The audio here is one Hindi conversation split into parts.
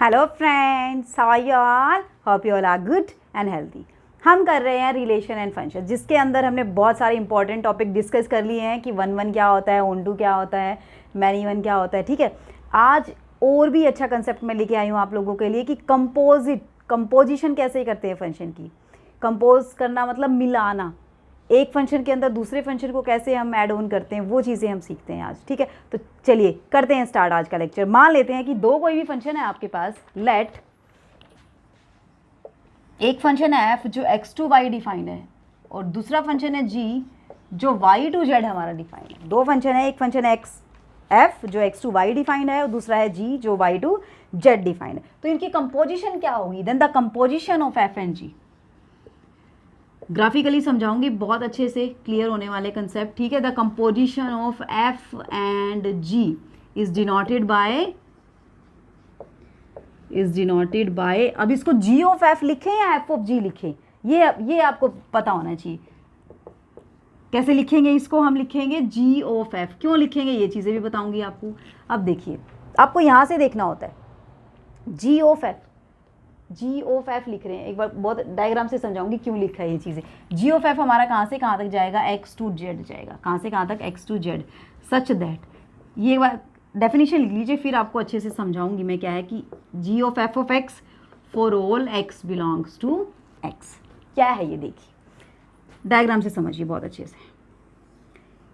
Hello friends, how are you all? Hope you all are good and healthy. हम कर रहे हैं रिलेशन एंड फंक्शन, जिसके अंदर हमने बहुत सारे इंपॉर्टेंट टॉपिक डिस्कस कर लिए हैं कि वन क्या होता है, ऑन टू क्या होता है, मैनी वन क्या होता है। ठीक है, आज और भी अच्छा कंसेप्ट मैं लेके आई हूँ आप लोगों के लिए कि कंपोजिशन कैसे करते हैं फंक्शन की। कंपोज करना मतलब मिलाना, एक फंक्शन के अंदर दूसरे फंक्शन को कैसे हम ऐड ऑन करते हैं, वो चीज़ें हम सीखते हैं आज। ठीक है, तो चलिए करते हैं स्टार्ट आज का लेक्चर। मान लेते हैं कि दो कोई भी फंक्शन है आपके पास। लेट एक फंक्शन है f जो x टू y डिफाइंड है और दूसरा फंक्शन है g जो y टू z हमारा डिफाइंड है। दो फंक्शन है, एक फंक्शन है f जो x टू y डिफाइंड है और दूसरा है g जो y टू z डिफाइंड है। तो इनकी कंपोजिशन क्या होगी? Then the composition of f and g। Graphically समझाऊंगी, बहुत अच्छे से क्लियर होने वाले कंसेप्ट। ठीक है, the composition of f and g is denoted by अब इसको g ऑफ f लिखें या f ऑफ g लिखें, ये आपको पता होना चाहिए। कैसे लिखेंगे इसको? हम लिखेंगे g ऑफ f। क्यों लिखेंगे ये चीज़ें भी बताऊंगी आपको। अब देखिए, आपको यहाँ से देखना होता है g ऑफ f लिख रहे हैं। एक बार बहुत डायग्राम से समझाऊंगी क्यों लिखा है ये चीज़ें। g ऑफ f हमारा कहाँ से कहाँ तक जाएगा? x टू z जाएगा। कहाँ से कहाँ तक? x to z। Such that, ये बात डेफिनेशन लिख लीजिए, फिर आपको अच्छे से समझाऊंगी मैं क्या है कि g of f of x for all x belongs to x क्या है। ये देखिए, डायग्राम से समझिए बहुत अच्छे से।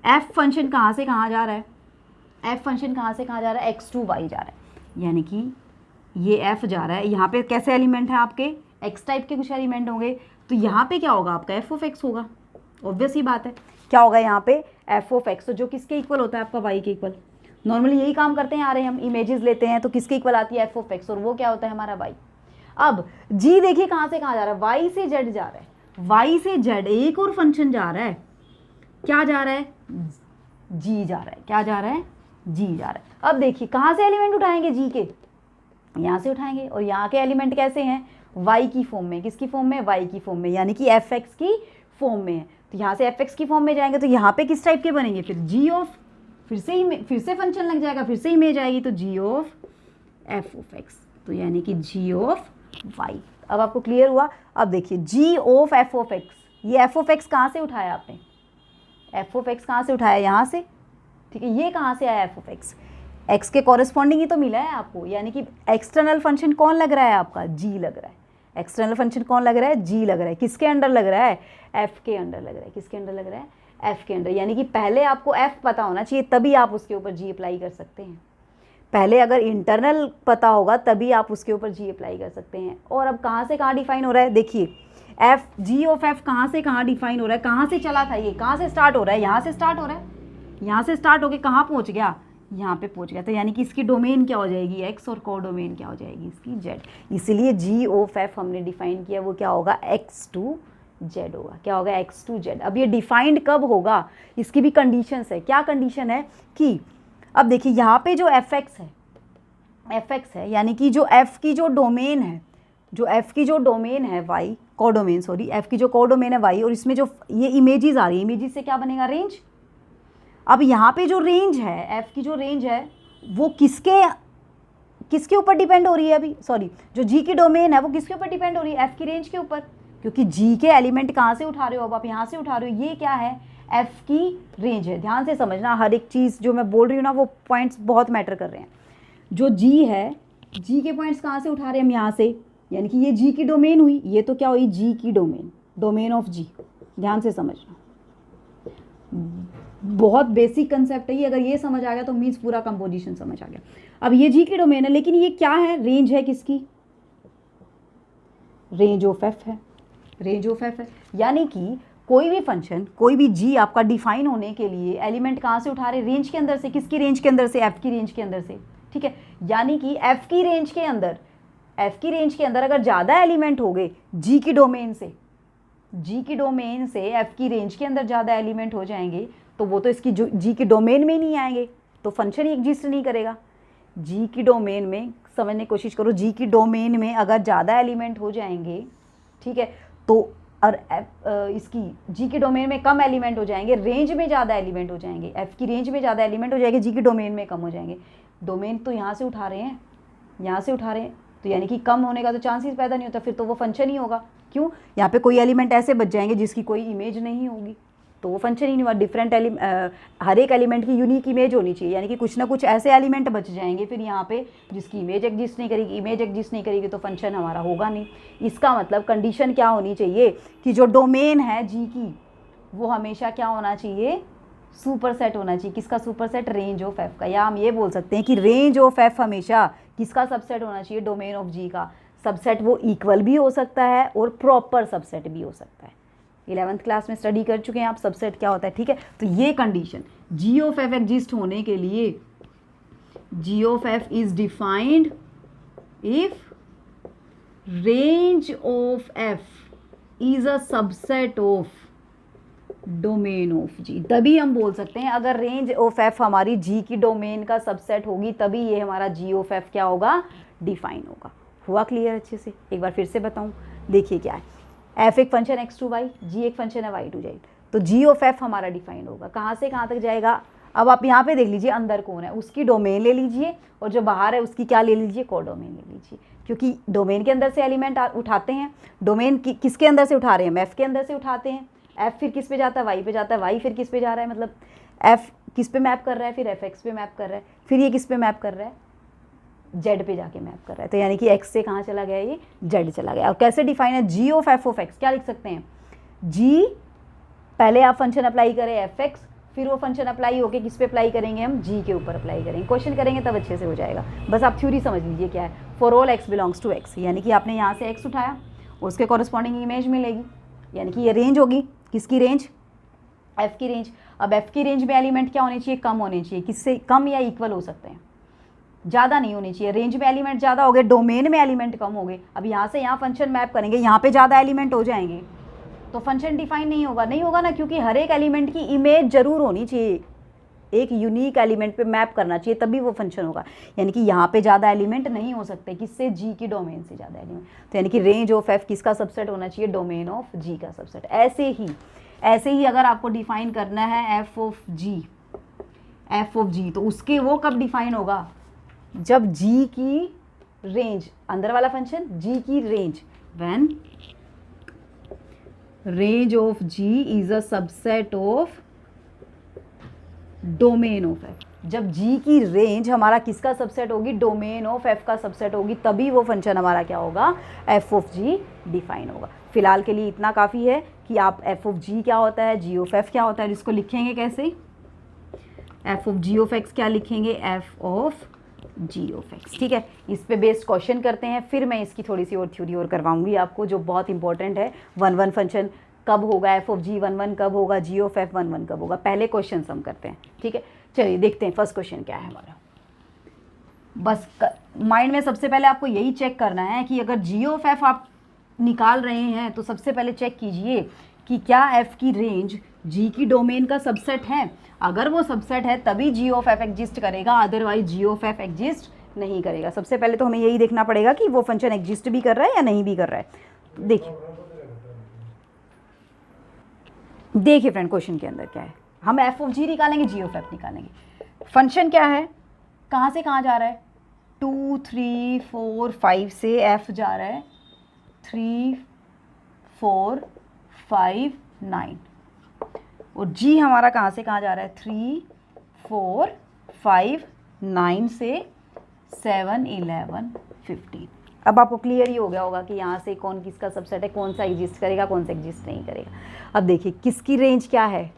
f फंक्शन कहाँ से कहाँ जा रहा है? f फंक्शन कहाँ से कहाँ जा रहा है? x टू y जा रहा है, यानी कि ये f जा रहा है। यहाँ पे कैसे एलिमेंट है आपके? x टाइप के कुछ एलिमेंट होंगे, तो यहाँ पे क्या होगा? आपका f ऑफ x होगा। ऑब्वियस ही बात है, क्या होगा यहाँ पे? f of x। तो जो किसके इक्वल होता है? आपका y के इक्वल। नॉर्मली यही काम करते हैं आ रहे हैं, हम इमेजेस लेते हैं तो किसके इक्वल आती है? f ऑफ x, और वो क्या होता है? हमारा y। अब g देखिए कहाँ से कहाँ जा रहा है? y से z जा रहा है। y से z एक और फंक्शन जा रहा है। क्या जा रहा है? g जा रहा है। क्या जा रहा है? g जा रहा है। अब देखिए कहाँ से एलिमेंट उठाएंगे? g के यहाँ से उठाएंगे, और यहाँ के एलिमेंट कैसे हैं? y की फॉर्म में। किसकी फॉर्म में? y की फॉर्म में, यानी कि fx की फॉर्म में है। तो यहाँ से fx की फॉर्म में जाएंगे तो यहाँ पे किस टाइप के बनेंगे? फिर g ऑफ, फिर से फंक्शन लग जाएगा, फिर से इमेज आएगी, तो g of f of x, तो यानी कि g ऑफ y। अब आपको क्लियर हुआ? अब देखिए g of f of x, ये f ऑफ x कहाँ से उठाया आपने? f ऑफ x कहाँ से उठाया? यहाँ से। ठीक है, ये कहाँ से आया? f ऑफ x, x के कॉरेस्पॉन्डिंग ही तो मिला है आपको, यानी कि एक्सटर्नल फंक्शन कौन लग रहा है आपका? g लग रहा है। एक्सटर्नल फंक्शन कौन लग रहा है? g लग रहा है। किसके अंडर लग रहा है? f के अंडर लग रहा है। किसके अंडर लग रहा है? f के अंडर। यानी कि पहले आपको f पता होना चाहिए, तभी आप उसके ऊपर g अप्लाई कर सकते हैं। पहले अगर इंटरनल पता होगा तभी आप उसके ऊपर g अप्लाई कर सकते हैं। और अब कहाँ से कहाँ डिफाइन हो रहा है? देखिए g ऑफ f कहाँ से कहाँ डिफाइन हो रहा है? कहाँ से चला था ये? कहाँ से स्टार्ट हो रहा है? यहाँ से स्टार्ट हो रहा है। यहाँ से स्टार्ट होके कहाँ पहुँच गया? यहाँ पे पहुँच गया। तो यानी कि इसकी डोमेन क्या हो जाएगी? x, और को डोमेन क्या हो जाएगी इसकी? z। इसीलिए g ऑफ f हमने डिफाइन किया, वो क्या होगा? x टू z होगा। क्या होगा? x to z। अब ये डिफाइंड कब होगा? इसकी भी कंडीशंस है। क्या कंडीशन है? कि अब देखिए यहाँ पे जो fx है, यानी कि जो f की जो डोमेन है, y को डोमेन, सॉरी, f की जो को डोमेन है y, और इसमें जो ये इमेजेस आ रही है, इमेजेस से क्या बनेगा? रेंज। अब यहाँ पे जो रेंज है, f की जो रेंज है, वो किसके ऊपर डिपेंड हो रही है? अभी सॉरी, जो g की डोमेन है वो किसके ऊपर डिपेंड हो रही है? f की रेंज के ऊपर, क्योंकि g के एलिमेंट कहाँ से उठा रहे हो? अब आप यहाँ से उठा रहे हो। ये क्या है? f की रेंज है। ध्यान से समझना, हर एक चीज़ जो मैं बोल रही हूँ ना, वो पॉइंट्स बहुत मैटर कर रहे हैं। जो g है, g के पॉइंट्स कहाँ से उठा रहे हैं हम? यहाँ से, यानी कि ये g की डोमेन हुई। ये तो क्या हुई? g की डोमेन ऑफ g। ध्यान से समझना, बहुत बेसिक कंसेप्ट है ये। अगर ये समझ आ गया तो मीन्स पूरा कंपोजिशन समझ आ गया। अब ये g की डोमेन है, लेकिन ये क्या है? रेंज है। किसकी? रेंज ऑफ f है। रेंज ऑफ f है, यानी कि कोई भी फंक्शन, कोई भी g आपका डिफाइन होने के लिए एलिमेंट कहाँ से उठा रहे? रेंज के अंदर से। किसकी रेंज के अंदर से? f की रेंज के अंदर से। ठीक है, यानी कि f की रेंज के अंदर अगर ज़्यादा एलिमेंट हो गए g की डोमेन से, f की रेंज के अंदर ज़्यादा एलिमेंट हो जाएंगे, तो वो तो इसकी g की डोमेन में नहीं आएंगे, तो फंक्शन ही एग्जिस्ट नहीं करेगा। g की डोमेन में, समझने की कोशिश करो, g की डोमेन में अगर ज़्यादा एलिमेंट हो जाएंगे, ठीक है, तो और इसकी g की डोमेन में कम एलिमेंट हो जाएंगे, रेंज में ज़्यादा एलिमेंट हो जाएंगे, f की रेंज में ज़्यादा एलिमेंट हो जाएंगे, g की डोमेन में कम हो जाएंगे। डोमेन तो यहाँ से उठा रहे हैं, तो यानी कि कम होने का तो चांसेस पैदा नहीं होता, फिर तो वो फंक्शन ही होगा। क्यों? यहाँ पे कोई एलिमेंट ऐसे बच जाएंगे जिसकी कोई इमेज नहीं होगी, तो वो फंक्शन ही नहीं हुआ। डिफरेंट हर एक एलिमेंट की यूनिक इमेज होनी चाहिए, यानी कि कुछ ना कुछ ऐसे एलिमेंट बच जाएंगे फिर यहाँ पे जिसकी इमेज एग्जिस्ट नहीं करेगी। इमेज एग्जिस्ट नहीं करेगी तो फंक्शन हमारा होगा नहीं। इसका मतलब कंडीशन क्या होनी चाहिए कि जो डोमेन है जी की वो हमेशा क्या होना चाहिए? सुपरसेट होना चाहिए। किसका सुपरसेट? रेंज ऑफ एफ का। या हम ये बोल सकते हैं कि रेंज ऑफ एफ हमेशा किसका सबसेट होना चाहिए? डोमेन ऑफ जी का। सबसेट वो इक्वल भी हो सकता है और प्रॉपर सबसेट भी हो सकता है। 11th क्लास में स्टडी कर चुके हैं आप सबसेट क्या होता है, ठीक है। तो ये condition g of f exist होने के लिए, g of f is defined if range of f is a subset of domain of g. तभी हम बोल सकते हैं अगर रेंज ऑफ एफ हमारी जी की डोमेन का सबसेट होगी तभी ये हमारा जी ऑफ एफ क्या होगा? डिफाइन होगा। हुआ क्लियर अच्छे से? एक बार फिर से बताऊं, देखिए क्या है। एफ एक फंक्शन एक्स टू वाई, जी एक फंक्शन है वाई टू जेड, तो जी ऑफ एफ हमारा डिफाइन होगा। कहाँ से कहाँ तक जाएगा? अब आप यहाँ पे देख लीजिए, अंदर कौन है उसकी डोमेन ले लीजिए और जो बाहर है उसकी क्या ले लीजिए? कोडोमेन ले लीजिए, क्योंकि डोमेन के अंदर से एलिमेंट उठाते हैं। डोमेन किसके अंदर से उठा रहे हैं? एफ के अंदर से उठाते हैं। एफ फिर किस पे जाता है? वाई पे जाता है। वाई फिर किस पे जा रहा है? मतलब एफ किस पे मैप कर रहा है? फिर एफ एक्स पे मैप कर रहा है। फिर ये किस पे मैप कर रहा है? जेड पे जाके मैप कर रहा है। तो यानी कि एक्स से कहाँ चला गया? ये जेड चला गया। और कैसे डिफाइन है? G of f of x क्या लिख सकते हैं? जी, पहले आप फंक्शन अप्लाई करें एफ एक्स, फिर वो फंक्शन अप्लाई होके किस पे अप्लाई करेंगे? हम जी के ऊपर अप्लाई करेंगे। क्वेश्चन करेंगे तब अच्छे से हो जाएगा। बस आप थ्योरी समझ लीजिए क्या है। For all x belongs to x, यानी कि आपने यहाँ से एक्स उठाया, उसके कॉरस्पॉन्डिंग इमेज मिलेगी, यानी कि ये रेंज होगी। किसकी रेंज? एफ की रेंज। अब एफ की रेंज में एलिमेंट क्या होने चाहिए? कम होने चाहिए। किससे कम? या इक्वल हो सकते हैं, ज़्यादा नहीं होनी चाहिए। रेंज में एलिमेंट ज़्यादा हो गए, डोमेन में एलिमेंट कम हो गए। अब यहाँ से यहाँ फंक्शन मैप करेंगे, यहाँ पे ज़्यादा एलिमेंट हो जाएंगे तो फंक्शन डिफाइन नहीं होगा। नहीं होगा ना, क्योंकि हर एक एलिमेंट की इमेज जरूर होनी चाहिए, एक यूनिक एलिमेंट पे मैप करना चाहिए तभी वो फंक्शन होगा। यानी कि यहाँ पे ज़्यादा एलिमेंट नहीं हो सकते। किससे? जी की डोमेन से ज़्यादा एलिमेंट। तो यानी कि रेंज ऑफ एफ किसका सबसेट होना चाहिए? डोमेन ऑफ जी का सबसेट। ऐसे ही अगर आपको डिफाइन करना है एफ ऑफ जी, तो उसके वो कब डिफाइन होगा? जब जी की रेंज, अंदर वाला फंक्शन जी की range, when range of g is a subset of domain of f. जब जी की रेंज हमारा किसका सबसेट होगी? डोमेन ऑफ एफ का सबसेट होगी, तभी वो फंक्शन हमारा क्या होगा? एफ ऑफ जी डिफाइन होगा। फिलहाल के लिए इतना काफ़ी है कि आप एफ ऑफ जी क्या होता है, जी ऑफ एफ क्या होता है, जिसको लिखेंगे कैसे? F of g of x क्या लिखेंगे? F of g of x. ठीक है, इस पे बेस्ड क्वेश्चन करते हैं, फिर मैं इसकी थोड़ी सी और थ्योरी और करवाऊंगी आपको जो बहुत इंपॉर्टेंट है। 1 फंक्शन कब होगा? एफ ऑफ जी 1 कब होगा? जी ऑफ एफ 1 कब होगा? पहले क्वेश्चन हम करते हैं, ठीक है। चलिए देखते हैं फर्स्ट क्वेश्चन क्या है हमारा। बस माइंड में सबसे पहले आपको यही चेक करना है कि अगर जी ऑफ एफ आप निकाल रहे हैं तो सबसे पहले चेक कीजिए कि क्या एफ की रेंज जी की डोमेन का सबसेट है। अगर वो सबसेट है तभी जी ऑफ एफ एग्जिस्ट करेगा, otherwise g of f exist नहीं करेगा। सबसे पहले तो हमें यही देखना पड़ेगा कि वो फंक्शन एग्जिस्ट भी कर रहा है या नहीं भी कर रहा है। देखिए फ्रेंड, क्वेश्चन के अंदर क्या है, हम एफ ऑफ जी निकालेंगे, जी ऑफ एफ निकालेंगे। फंक्शन क्या है, कहाँ से कहाँ जा रहा है? 2 3 4 5 से एफ जा रहा है 3 4 5 9, और जी हमारा कहाँ से कहाँ जा रहा है? 3 4 5 9 से 7 11 15। अब आपको क्लियर ही हो गया होगा कि यहाँ से कौन किसका सबसेट है, कौन सा एग्जिस्ट करेगा, कौन सा एग्जिस्ट नहीं करेगा। अब देखिए किसकी रेंज क्या है,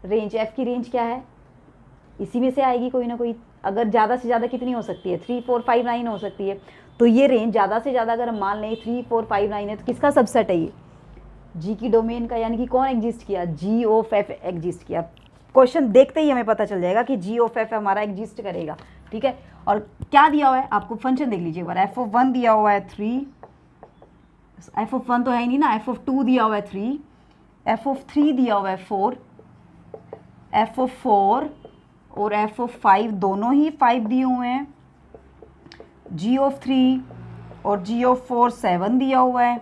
रेंज एफ की रेंज क्या है, इसी में से आएगी कोई ना कोई। अगर ज़्यादा से ज़्यादा कितनी हो सकती है? 3 4 5 9 हो सकती है। तो ये रेंज ज़्यादा से ज़्यादा अगर हम मान लें 3 4 5 9 है तो किसका सबसेट है ये? जी की डोमेन का, यानी कि कौन एग्जिस्ट किया? जी ऑफ एफ एग्जिस्ट किया। क्वेश्चन देखते ही हमें पता चल जाएगा कि जी ऑफ एफ हमारा एग्जिस्ट करेगा, ठीक है। और क्या दिया हुआ है आपको, फंक्शन देख लीजिए एक बार। एफ ऑफ 1 दिया हुआ है 3, एफ ऑफ 1 तो है ही नहीं ना, एफ ऑफ 2 दिया हुआ है 3, एफ ऑफ 3 दिया हुआ है 4, एफ ऑफ 4 और एफ ऑफ 5 दोनों ही 5 दिए हुए हैं, जी ऑफ 3 और जी ऑफ 4 7 दिया हुआ है,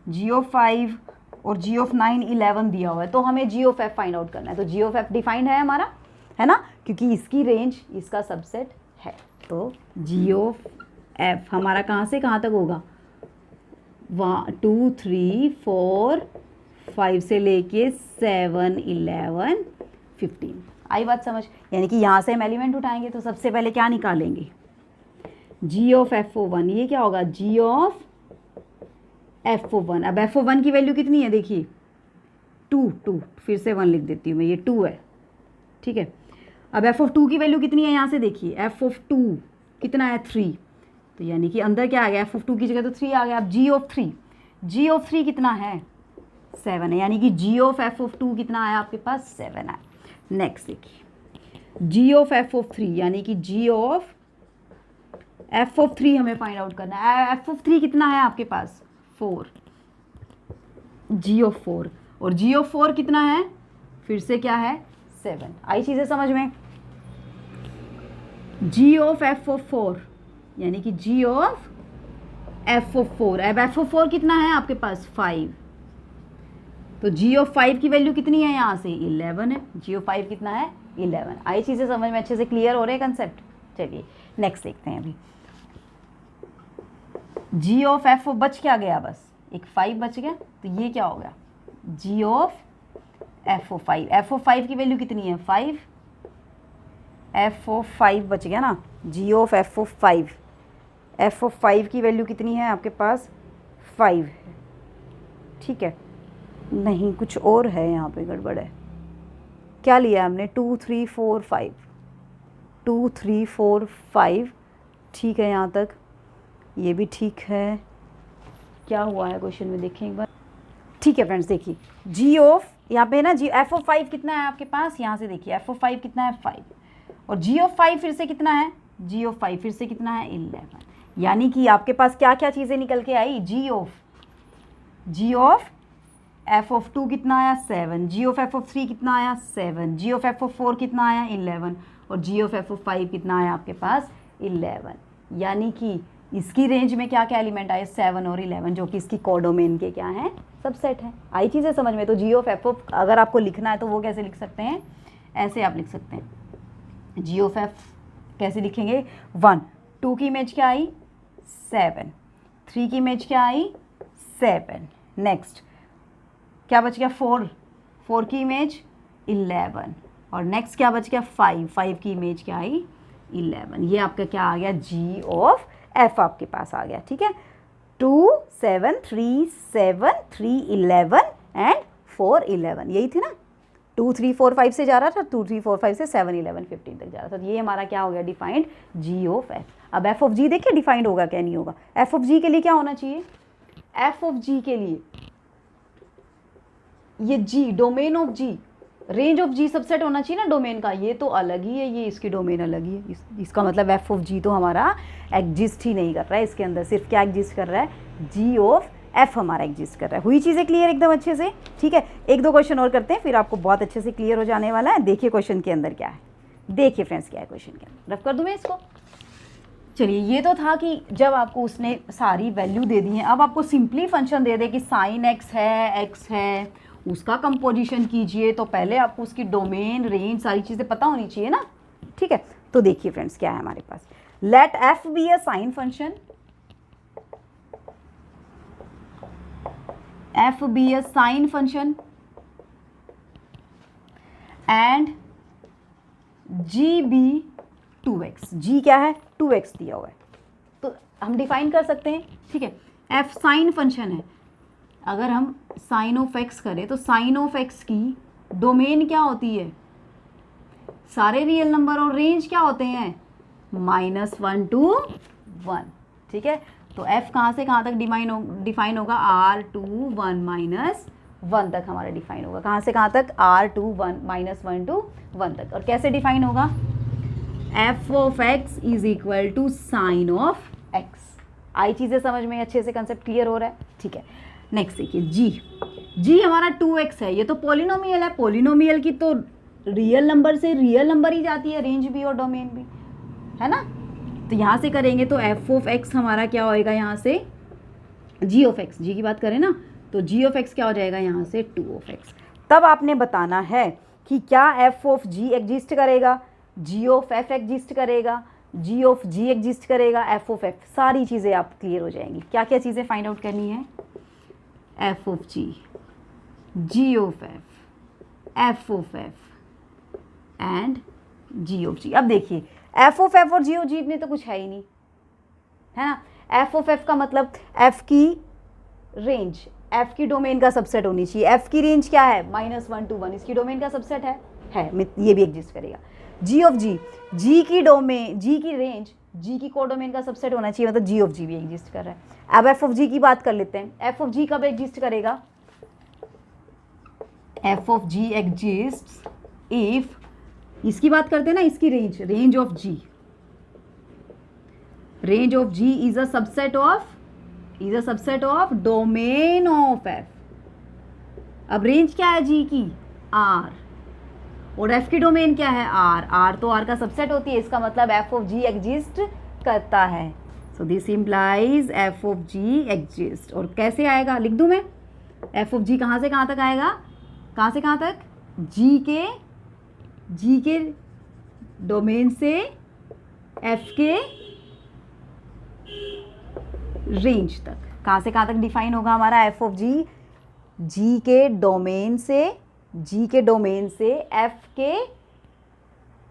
जी ऑफ 5 और जी ऑफ 9 11 दिया हुआ है। तो हमें जी ऑफ एफ फाइंड आउट करना है। तो जी ऑफ एफ डिफाइंड है हमारा, है ना, क्योंकि इसकी रेंज इसका सबसेट है। तो जी ऑफ एफ हमारा कहाँ से कहाँ तक होगा, 1 2 3 4 5 से लेके 7 11 15। आई बात समझ? यानी कि यहाँ से हम एलिमेंट उठाएंगे तो सबसे पहले क्या निकालेंगे, जी ऑफ FO1। ये क्या होगा, जी ऑफ FO1। अब FO1 की वैल्यू कितनी है, देखिए 2 फिर से 1 लिख देती हूँ मैं, ये 2 है, ठीक है। अब FO2 की वैल्यू कितनी है, यहाँ से देखिए FO2 कितना है, 3। तो यानी कि अंदर क्या आ गया, FO2 की जगह तो 3 आ गया। अब जी ऑफ 3 कितना है, 7 है, यानी कि जी ऑफ FO2 कितना आया आपके पास, 7 है। नेक्स्ट देखिए जी ऑफ FO3, यानी कि जी ऑफ FO3 हमें फाइंड आउट करना है। FO3 कितना है आपके पास, 4, जी ऑफ 4, और जी ऑफ 4 कितना है, फिर से क्या है, 7। आई चीज़ें समझ में? जी ऑफ FO4 यानी कि जी ऑफ FO4। अब FO4 कितना है आपके पास, 5। तो जी ऑफ 5 की वैल्यू कितनी है, यहाँ से 11 है। जी ऑफ 5 कितना है, 11। आई चीज़ें समझ में अच्छे से क्लियर हो रहे हैं कंसेप्ट? चलिए नेक्स्ट देखते हैं। अभी जी ऑफ FO बच क्या गया, बस एक 5 बच गया, तो ये क्या हो गया, जी ऑफ FO5। FO5 की वैल्यू कितनी है, 5। FO5 बच गया ना, जी ऑफ FO5। FO5 की वैल्यू कितनी है आपके पास, 5 है, ठीक है। नहीं कुछ और है यहाँ पे, गड़बड़ है। क्या लिया हमने, 2 3 4 5, 2 3 4 5, ठीक है यहाँ तक, ये भी ठीक है। क्या हुआ है क्वेश्चन में, देखें एक बार। ठीक है फ्रेंड्स, देखिए जी ऑफ यहाँ पे ना, जी FO5 कितना है आपके पास, यहाँ से देखिए FO5 कितना है, 5, और जी ऑफ 5 फिर से कितना है, जी ऑफ 5 फिर से कितना है, 11। यानी कि आपके पास क्या क्या चीज़ें निकल के आई, जी ऑफ FO2 कितना आया, 7, जी ऑफ FO3 कितना आया, 7, जी ऑफ FO4 कितना आया, 11, और जी ऑफ FO5 कितना आया आपके पास, 11। यानी कि इसकी रेंज में क्या क्या एलिमेंट आए, 7 और 11, जो कि इसकी कोडोमेन के क्या हैं, सबसेट हैं। आई चीज़ें समझ में? तो जी ऑफ FO अगर आपको लिखना है तो वो कैसे लिख सकते हैं, ऐसे आप लिख सकते हैं, जी ऑफ F कैसे लिखेंगे, 1 2 की इमेज क्या आई, 7, 3 की इमेज क्या आई, 7, नेक्स्ट क्या बच गया, 4 की इमेज 11, और नेक्स्ट क्या बच गया, 5 की इमेज क्या आई, 11। ये आपका क्या आ गया, जी ऑफ F आपके पास आ गया, ठीक है। 2 7 3 7 3 11 एंड 4 11, यही थी ना। 2 3 4 5 से जा रहा था, 2 3 4 5 से 7 11 15 तक जा रहा था। तो ये हमारा क्या हो गया, डिफाइंड जी ऑफ F। अब F ऑफ G देखिए डिफाइंड होगा क्या, नहीं होगा। F ऑफ G के लिए क्या होना चाहिए, F ऑफ G के लिए ये G domain of G, range of G subset होना चाहिए ना डोमेन का। ये तो अलग ही है, ये इसकी डोमेन अलग ही है। इसका मतलब F ऑफ G तो हमारा एग्जिस्ट ही नहीं कर रहा है इसके अंदर। सिर्फ क्या एग्जिस्ट कर रहा है, G ऑफ F हमारा एग्जिस्ट कर रहा है। हुई चीज़ें क्लियर एकदम अच्छे से, ठीक है। एक दो क्वेश्चन और करते हैं, फिर आपको बहुत अच्छे से क्लियर हो जाने वाला है। देखिए क्वेश्चन के अंदर क्या है, देखिए फ्रेंड्स क्या है क्वेश्चन के अंदर। रफ कर दूँ मैं इसको। चलिए ये तो था कि जब आपको उसने सारी वैल्यू दे दी है, अब आपको सिंपली फंक्शन दे दे कि साइन x है, उसका कंपोजिशन कीजिए। तो पहले आपको उसकी डोमेन, रेंज, सारी चीज़ें पता होनी चाहिए ना, ठीक है। तो देखिए फ्रेंड्स क्या है हमारे पास, let f be a sine function, f be a sine function and g be 2x। g क्या है, 2x दिया हुआ है, तो हम डिफाइन कर सकते हैं, ठीक है। f साइन फंक्शन है, अगर हम साइन ऑफ x करें तो साइन ऑफ x की डोमेन क्या होती है, सारे रियल नंबर, और रेंज क्या होते हैं, -1 to 1, ठीक है। तो f कहाँ से कहाँ तक डिफाइन होगा, r to 1 -1 तक हमारा डिफाइन होगा। कहाँ से कहाँ तक, r to 1 -1 to 1 तक। और कैसे डिफाइन होगा, f of x is equal to sine of x। आई चीज़ें समझ में अच्छे से, कंसेप्ट क्लियर हो रहा है, ठीक है। नेक्स्ट देखिए g हमारा 2x है, ये तो पॉलिनोमियल है। पॉलिनोमियल की तो रियल नंबर से रियल नंबर ही जाती है, रेंज भी और डोमेन भी, है ना। तो यहाँ से करेंगे तो f ऑफ x हमारा क्या होएगा, यहाँ से g ऑफ x, g की बात करें ना, तो g ऑफ x क्या हो जाएगा, यहाँ से 2 ऑफ x। तब आपने बताना है कि क्या f ऑफ g एग्जिस्ट करेगा, g ऑफ f एग्जिस्ट करेगा, जी ऑफ जी एग्जिस्ट करेगा, एफ ऑफ एफ, सारी चीज़ें आप क्लियर हो जाएंगी। क्या क्या चीज़ें फाइंड आउट करनी है, f of g of f of f and g of g. अब देखिए एफ ऑफ एफ और जी ऑफ जी में तो कुछ है ही नहीं, है ना। एफ ऑफ एफ का मतलब एफ की रेंज, एफ की डोमेन का सबसेट होनी चाहिए। एफ की रेंज क्या है, -1 to 1, इसकी डोमेन का सबसेट है, ये भी एग्जिस्ट करेगा। जी ऑफ जी की डोमेन, जी की रेंज, जी की कोडोमेन का सबसेट होना चाहिए, मतलब जी ऑफ जी भी एग्जिस्ट कर रहा है। अब एफ ऑफ जी की बात कर लेते हैं। एफ ऑफ जी कब एग्जिस्ट करेगा, f of g exist if, इसकी बात करते हैं ना, इसकी range of g, range of g is a subset of domain of f. अब रेंज क्या है जी की, आर, और एफ की डोमेन क्या है, आर तो आर का सबसेट होती है, इसका मतलब एफ ऑफ जी एग्जिस्ट करता है। So this implies f of g exist. और कैसे आएगा, लिख दूं मैं, एफ ऑफ जी कहाँ से कहाँ तक आएगा, कहाँ से कहाँ तक, जी के डोमेन से एफ के रेंज तक, कहाँ से कहाँ तक डिफाइन होगा हमारा एफ ऑफ जी के डोमेन से एफ के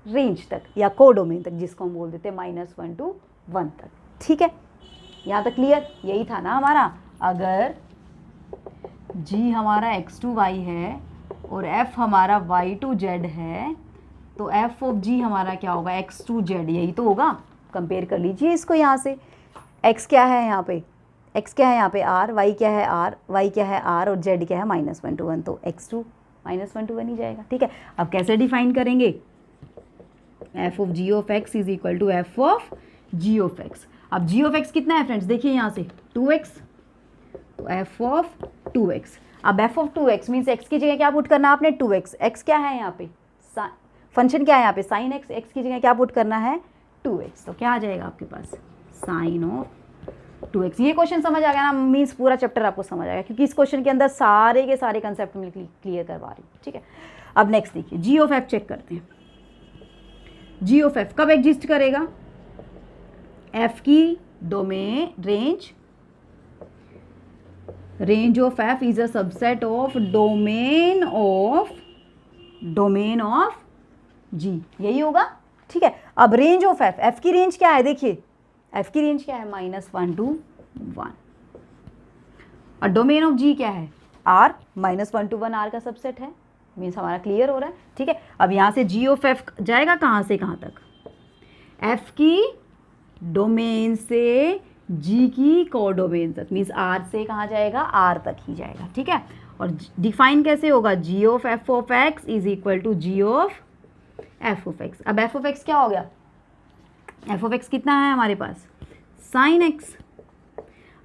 रेंज तक या कोडोमेन तक, जिसको हम बोल देते हैं -1 to 1 तक। ठीक है, यहाँ तक क्लियर, यही था ना हमारा। अगर जी हमारा x to y है और f हमारा y to z है, तो f ऑफ g हमारा क्या होगा, x to z, यही तो होगा। कंपेयर कर लीजिए इसको यहाँ से, x क्या है यहाँ पे, x क्या है यहाँ पे r, y क्या है r, और z क्या है -1 to 1, तो x to -1 to 1 ही जाएगा। ठीक है, अब कैसे डिफाइन करेंगे, f of g of x is equal to f of g of x. अब जी ऑफ एक्स कितना है फ्रेंड्स, देखिए यहाँ से 2x, तो एफ ऑफ 2x। अब f of 2x means x की जगह क्या पुट करना है आपने, 2x, x क्या है यहाँ पे, फंक्शन क्या है यहाँ पे साइन x, x की जगह क्या पुट करना है 2x, तो क्या आ जाएगा आपके पास, साइन ऑफ 2x। ये क्वेश्चन समझ आ गया ना, मीन्स पूरा चैप्टर आपको समझ आएगा, क्योंकि इस क्वेश्चन के अंदर सारे के सारे कंसेप्ट में क्लियर करवा रही हूँ। ठीक है, अब नेक्स्ट देखिए, जी ऑफ एफ चेक करते हैं। जी ऑफ एफ कब एग्जिस्ट करेगा, एफ की domain range of f is a subset of domain of g, यही होगा। ठीक है, अब रेंज ऑफ एफ की रेंज क्या है, देखिए एफ की रेंज क्या है, -1 to 1, और डोमेन ऑफ जी क्या है, आर, -1 to 1 आर का सबसेट है, मीन्स हमारा क्लियर हो रहा है। ठीक है, अब यहाँ से जी ऑफ एफ जाएगा कहाँ से कहाँ तक, एफ की डोमेन से जी की कोडोमेन तक, मीन्स आर से कहाँ जाएगा, आर तक ही जाएगा। ठीक है, और डिफाइन कैसे होगा, g of f of x is equal to g of f of x. अब एफ ऑफ एक्स क्या हो गया, एफ ऑफ एक्स कितना है हमारे पास, साइन एक्स।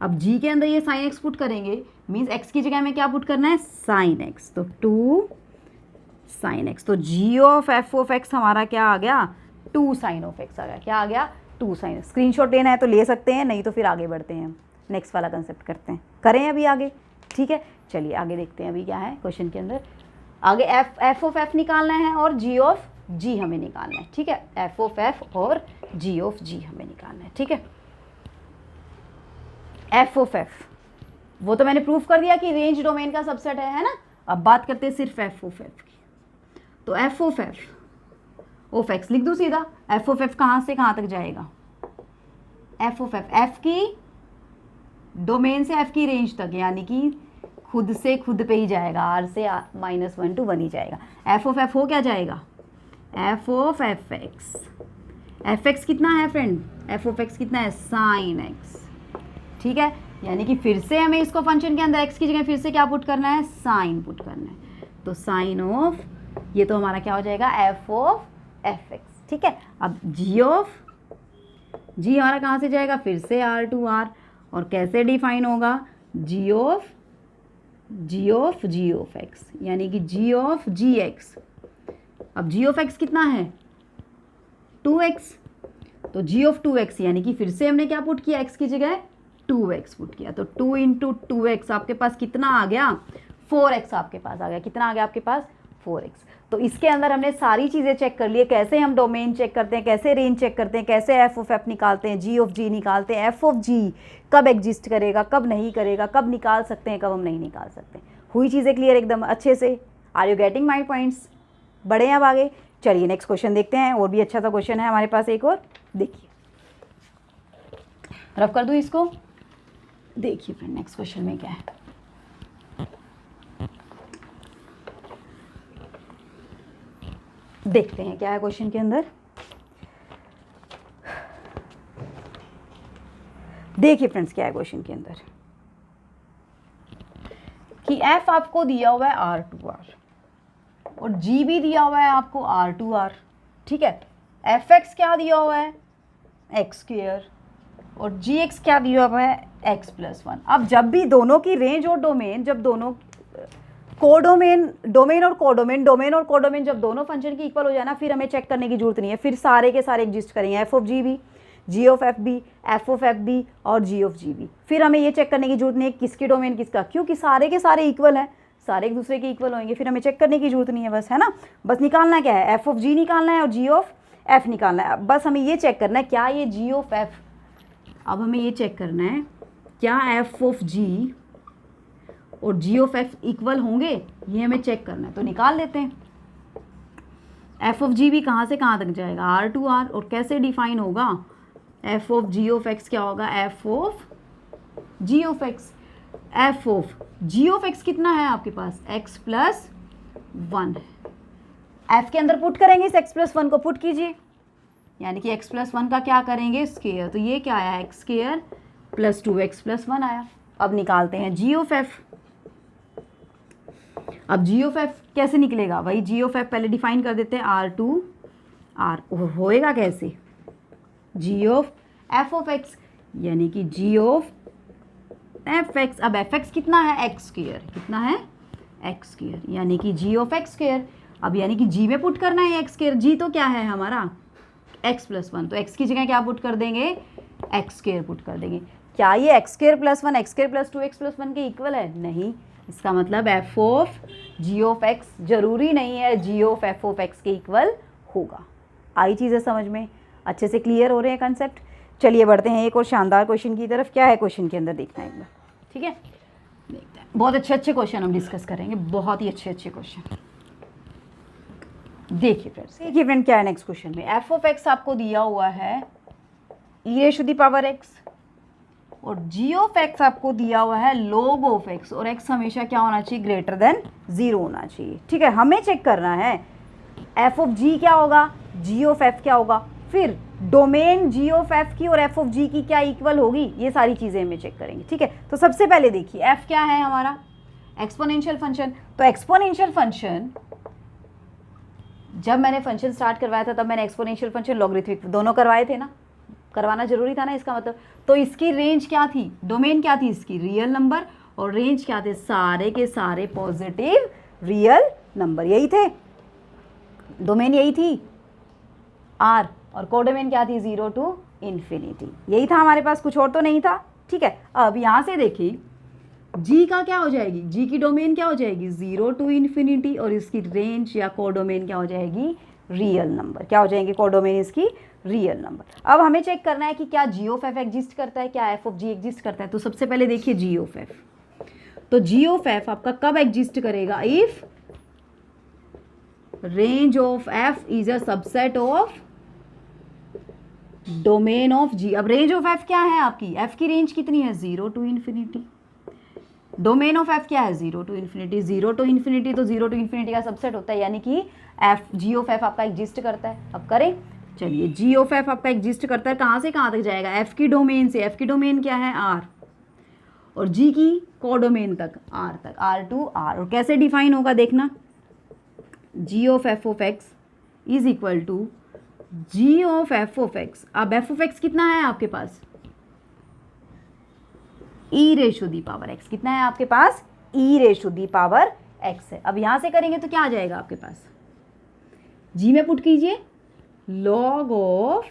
अब जी के अंदर ये साइन एक्स पुट करेंगे, मीन्स एक्स की जगह में क्या पुट करना है, साइन एक्स, तो 2 साइन एक्स, तो जी ऑफ एफ ऑफ एक्स हमारा क्या आ गया, 2 साइन ऑफ एक्स आ गया। क्या आ गया, 2 साइन। स्क्रीनशॉट लेना है तो ले सकते हैं, नहीं तो फिर आगे बढ़ते हैं, नेक्स्ट वाला कंसेप्ट करते हैं, करें अभी आगे। ठीक है, चलिए आगे देखते हैं अभी क्या है क्वेश्चन के अंदर। आगे एफ ऑफ एफ निकालना है और जी ऑफ जी हमें निकालना है। ठीक है, एफ ऑफ एफ और जी ऑफ जी हमें निकालना है। ठीक है, एफ ऑफ एफ वो तो मैंने प्रूफ कर दिया कि रेंज डोमेन का सबसेट है ना। अब बात करते हैं सिर्फ एफ ऑफ एफ की, तो एफ ऑफ एक्स लिख दूँ सीधा, एफ ऑफ एफ कहाँ से कहाँ तक जाएगा, एफ ऑफ एफ की डोमेन से एफ की रेंज तक, यानी कि खुद से खुद पे ही जाएगा, आर से -1 to 1 ही जाएगा। एफ ऑफ एफ हो क्या जाएगा, एफ ऑफ एफ एक्स कितना है फ्रेंड, एफ ऑफ एक्स कितना है, साइन एक्स। ठीक है, यानी कि फिर से हमें इसको फंक्शन के अंदर एक्स की जगह फिर से क्या पुट करना है, साइन पुट करना है, तो साइन ऑफ, ये तो हमारा क्या हो जाएगा, एफ ऑफ एफ एक्स। ठीक है, अब जी हमारा कहाँ से जाएगा, फिर से आर टू आर, और कैसे डिफाइन होगा, जी ऑफ एक्स, यानी कि जी ऑफ जी एक्स। अब जी ऑफ एक्स कितना है, 2x, तो जी ऑफ 2x, यानी कि फिर से हमने क्या पुट किया, x की जगह 2x पुट किया, तो 2 × 2x आपके पास कितना आ गया, 4x आपके पास आ गया। कितना आ गया आपके पास, 4x। तो इसके अंदर हमने सारी चीज़ें चेक कर लिए, कैसे हम डोमेन चेक करते हैं, कैसे रेंज चेक करते हैं, कैसे एफ ऑफ एफ निकालते हैं, जी ऑफ जी निकालते हैं, एफ ऑफ जी कब एग्जिस्ट करेगा, कब नहीं करेगा, कब निकाल सकते हैं, कब हम नहीं निकाल सकते। हुई चीज़ें क्लियर एकदम अच्छे से? Are you getting my points? बढ़े अब आगे? चलिए नेक्स्ट क्वेश्चन देखते हैं। और भी अच्छा सा क्वेश्चन है हमारे पास एक और, देखिए रफ कर दूँ इसको। देखिए फ्रेंड नेक्स्ट क्वेश्चन में क्या है, देखते हैं क्या है क्वेश्चन के अंदर। देखिए फ्रेंड्स क्या है क्वेश्चन के अंदर कि f आपको दिया हुआ है R2R और g भी दिया हुआ है आपको R2R, ठीक है। fx क्या दिया हुआ है, x स्क्वायर, और gx क्या दिया हुआ है, x+1। अब जब भी दोनों की रेंज और डोमेन, जब दोनों कोडोमेन, डोमेन और कोडोमेन, डोमेन और कोडोमेन जब दोनों फंक्शन की इक्वल हो जाए ना, फिर हमें चेक करने की जरूरत नहीं है, फिर सारे के सारे एग्जिस्ट करेंगे, एफ ऑफ जी भी, जी ऑफ एफ भी, एफ ऑफ एफ भी और जी ऑफ जी भी। फिर हमें ये चेक करने की जरूरत नहीं है किसकी डोमेन किसका, क्योंकि सारे के सारे इक्वल हैं, सारे एक दूसरे के इक्वल होंगे, फिर हमें चेक करने की जरूरत नहीं है, बस है ना। बस निकालना क्या है, एफ ऑफ जी निकालना है और जी ऑफ एफ निकालना है। बस हमें ये चेक करना है क्या ये जी ऑफ एफ, अब हमें ये चेक करना है क्या एफ ऑफ जी और जी ऑफ एफ इक्वल होंगे, ये हमें चेक करना है। तो निकाल लेते हैं। एफ ऑफ जी भी कहाँ से कहाँ तक जाएगा, आर टू आर, और कैसे डिफाइन होगा, f of g of x क्या होगा, f of g of x. F of g of x कितना है आपके पास, x+1 है। एफ के अंदर पुट करेंगे इस x+1 को, पुट कीजिए, यानी कि x+1 का क्या करेंगे, स्क्वायर। तो ये क्या आया, x² + 2x+1 आया। अब निकालते हैं जी ऑफ एफ। अब जी ऑफ एफ कैसे निकलेगा, वही जी ऑफ एफ पहले डिफाइन कर देते हैं, R2R होएगा कैसे, जी ऑफ एफ ऑफ एक्स, यानी कि जी ऑफ एफ एक्स। अब एफ एक्स कितना है, x², कितना है, x², यानी कि जी ऑफ x²। अब यानी कि जी में पुट करना है x², जी तो क्या है हमारा x+1, तो x की जगह क्या पुट कर देंगे, x² पुट कर देंगे। क्या ये x² + 1 x² + 2x+1 के इक्वल है, नहीं। इसका मतलब f of g of x जरूरी नहीं है g of f of x के इक्वल होगा। आई चीज़ें समझ में अच्छे से क्लियर हो रहे हैं कंसेप्ट। चलिए बढ़ते हैं एक और शानदार क्वेश्चन की तरफ। क्या है क्वेश्चन के अंदर देखना है एक बार, ठीक है, देखते हैं। बहुत अच्छे अच्छे क्वेश्चन हम डिस्कस करेंगे, बहुत ही अच्छे अच्छे क्वेश्चन। देखिए फ्रेंड क्या है नेक्स्ट क्वेश्चन में, एफ ऑफ एक्स आपको दिया हुआ है e⁻x और जी ऑफ एक्स आपको दिया हुआ है log ऑफ एक्स, और एक्स हमेशा क्या होना चाहिए, >0 होना चाहिए, ठीक है। हमें चेक करना है एफ ऑफ जी क्या होगा, जी ऑफ एफ क्या होगा, फिर डोमेन जी ऑफ एफ की और एफ ऑफ जी की क्या इक्वल होगी, ये सारी चीज़ें हमें चेक करेंगे, ठीक है। तो सबसे पहले देखिए एफ क्या है हमारा, एक्सपोनेंशियल फंक्शन। तो एक्सपोनेंशियल फंक्शन, जब मैंने फंक्शन स्टार्ट करवाया था तब मैंने एक्सपोनेंशियल फंक्शन लॉगरिथमिक दोनों करवाए थे ना, करवाना जरूरी था ना इसका मतलब। तो इसकी रेंज क्या थी, डोमेन क्या थी इसकी, रियल नंबर, और रेंज क्या थे, सारे के सारे पॉजिटिव रियल नंबर, यही थे। डोमेन यही थी आर, और कोडोमेन क्या थी, 0 to ∞, यही था हमारे पास, कुछ और तो नहीं था, ठीक है। अब यहाँ से देखिए जी का क्या हो जाएगी, जी की डोमेन क्या हो जाएगी, 0 to ∞, और इसकी रेंज या कोडोमेन क्या हो जाएगी, रियल नंबर। क्या हो जाएंगे कोडोमेन इसकी, रियल नंबर। अब hमें चेक करना है कि क्या जी ऑफ एफ एग्जिस्ट करता है, क्या एफ ऑफ जी एग्जिस्ट करता है। तो सबसे पहले देखिए जी ऑफ एफ, तो जी ऑफ एफ आपका कब एग्जिस्ट करेगा, if range of f is a subset of domain of g. अब रेंज ऑफ एफ क्या है आपकी, एफ की रेंज कितनी है, 0 to ∞, डोमेन ऑफ एफ क्या है, 0 to ∞, 0 to ∞, तो 0 to ∞ का सबसेट होता है, यानी कि एफ जी ऑफ एफ आपका एग्जिस्ट करता है। अब करें, चलिए जी ऑफ एफ आपका एग्जिस्ट करता है, कहाँ से कहाँ तक जाएगा, एफ की डोमेन से, एफ की डोमेन क्या है आर, और जी की कोडोमेन तक आर तक, R2R। और कैसे डिफाइन होगा देखना, g of f of x is equal to g of f of x. अब एफ ऑफ एक्स कितना है आपके पास, e⁻x, कितना है आपके पास, e⁻x है। अब यहाँ से करेंगे तो क्या आ जाएगा आपके पास, जी में पुट कीजिए log ऑफ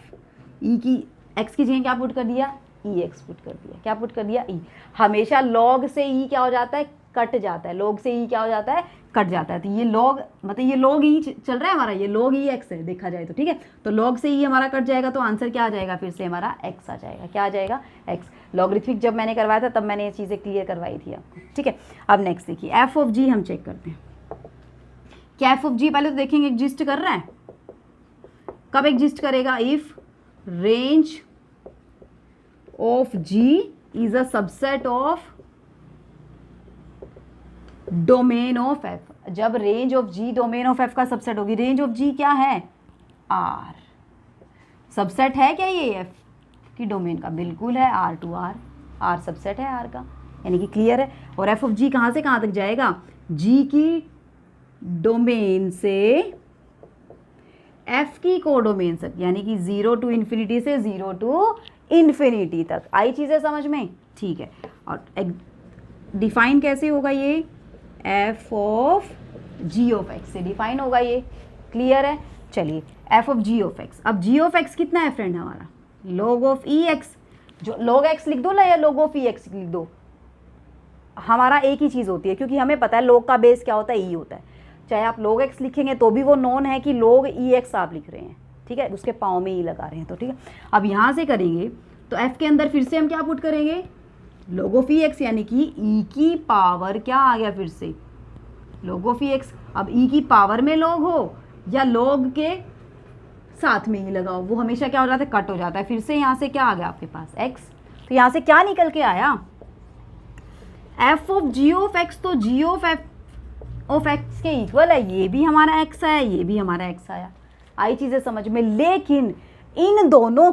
ई की, एक्स की जगह क्या पुट कर दिया, ex पुट कर दिया, क्या पुट कर दिया, e। हमेशा log से e क्या हो जाता है, कट जाता है, log से ई क्या हो जाता है, कट जाता है। तो ये log मतलब ये log ई चल रहा है हमारा, ये log ई x है देखा जाए तो, ठीक है। तो log से ई हमारा कट जाएगा तो आंसर क्या आ जाएगा, फिर से हमारा x आ जाएगा। क्या आ जाएगा, x। लॉगरिथमिक जब मैंने करवाया था तब मैंने ये चीज़ें क्लियर करवाई थी आपको, ठीक है। अब नेक्स्ट देखिए एफ ऑफ जी हम चेक करते हैं। क्या एफ ऑफ जी पहले तो देखेंगे एग्जिस्ट कर रहा है, कब एग्जिस्ट करेगा, if range of g is a subset of domain of f. जब range of g domain of f का सबसेट होगी, रेंज ऑफ जी क्या है, आर। सबसेट है क्या ये एफ की डोमेन का, बिल्कुल है, R to R, R subset है आर का, यानी कि क्लियर है। और एफ ऑफ जी कहाँ से कहाँ तक जाएगा, जी की डोमेन से एफ की कोडोमेन तक, यानी कि 0 टू इन्फिनिटी से 0 टू इन्फिनिटी तक। आई चीज़ें समझ में, ठीक है। और डिफाइन कैसे होगा ये, f of g of x से डिफाइन होगा ये, क्लियर है। चलिए f of g of x, अब जी ऑफ एक्स कितना है फ्रेंड हमारा, log ऑफ ई एक्स, जो log x लिख दो ना या log ऑफ ई एक्स लिख दो, हमारा एक ही चीज़ होती है, क्योंकि हमें पता है log का बेस क्या होता है, ई होता है। चाहे आप log x लिखेंगे तो भी वो नोन है कि log ई एक्स आप लिख रहे हैं, ठीक है, उसके पाँव में ई लगा रहे हैं, तो ठीक है। अब यहाँ से करेंगे तो f के अंदर फिर से हम क्या पुट करेंगे, log ऑफ ई एक्स, यानी कि e की पावर क्या आ गया फिर से, log ऑफ ई एक्स। अब e की पावर में log हो या log के साथ में ही लगाओ, वो हमेशा क्या हो जाता है, कट हो जाता है। फिर से यहाँ से क्या आ गया आपके पास, x, तो यहाँ से क्या निकल के आया, f of g of x, तो g ऑफ x के इक्वल है, ये भी हमारा x आया, ये भी हमारा x आया। आई चीज़ें समझ में। लेकिन इन दोनों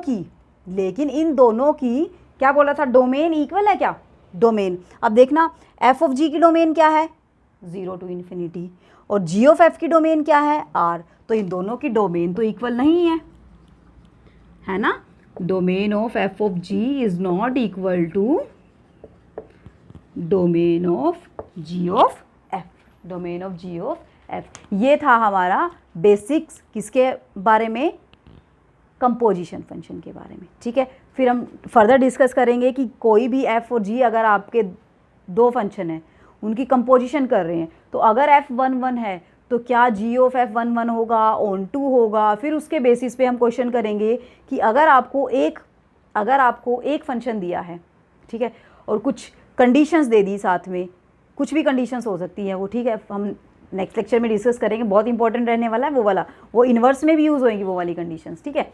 की क्या बोला था, डोमेन इक्वल है क्या, डोमेन। अब देखना f ऑफ g की डोमेन क्या है, 0 टू इन्फिनिटी, और g ऑफ f की डोमेन क्या है, r। तो इन दोनों की डोमेन तो इक्वल नहीं है ना। Domain of f of g is not equal to domain of g of f, domain of g of f। ये था हमारा बेसिक्स किसके बारे में, कंपोजिशन फंक्शन के बारे में, ठीक है। फिर हम फर्दर डिस्कस करेंगे कि कोई भी f और g अगर आपके दो फंक्शन हैं, उनकी कंपोजिशन कर रहे हैं, तो अगर f 1 1 है तो क्या g ऑफ f 1 1 होगा, ऑन 2 होगा। फिर उसके बेसिस पे हम क्वेश्चन करेंगे कि अगर आपको एक फंक्शन दिया है, ठीक है, और कुछ कंडीशंस दे दी साथ में, कुछ भी कंडीशंस हो सकती हैं वो, ठीक है, हम नेक्स्ट लेक्चर में डिस्कस करेंगे, बहुत इंपॉर्टेंट रहने वाला है वो वाला, वो इन्वर्स में भी यूज़ होएंगी वो वाली कंडीशंस, ठीक है।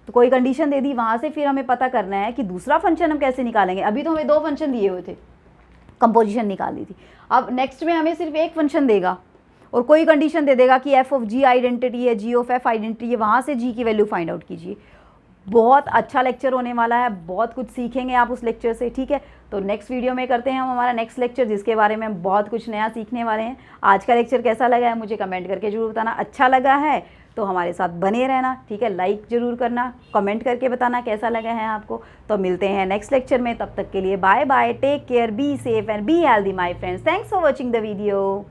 तो कोई कंडीशन दे दी, वहाँ से फिर हमें पता करना है कि दूसरा फंक्शन हम कैसे निकालेंगे। अभी तो हमें दो फंक्शन दिए हुए थे, कंपोजिशन निकाली थी। अब नेक्स्ट में हमें सिर्फ एक फंक्शन देगा और कोई कंडीशन दे देगा कि f ऑफ g आइडेंटिटी है, g ऑफ f आइडेंटिटी है, वहाँ से g की वैल्यू फाइंड आउट कीजिए। बहुत अच्छा लेक्चर होने वाला है, बहुत कुछ सीखेंगे आप उस लेक्चर से, ठीक है। तो नेक्स्ट वीडियो में करते हैं हम हमारा नेक्स्ट लेक्चर, जिसके बारे में हम बहुत कुछ नया सीखने वाले हैं। आज का लेक्चर कैसा लगा है मुझे कमेंट करके जरूर बताना। अच्छा लगा है तो हमारे साथ बने रहना, ठीक है, लाइक ज़रूर करना, कमेंट करके बताना कैसा लगा है आपको। तो मिलते हैं नेक्स्ट लेक्चर में, तब तक के लिए bye bye, take care, be safe and be healthy my friends. Thanks for watching the video.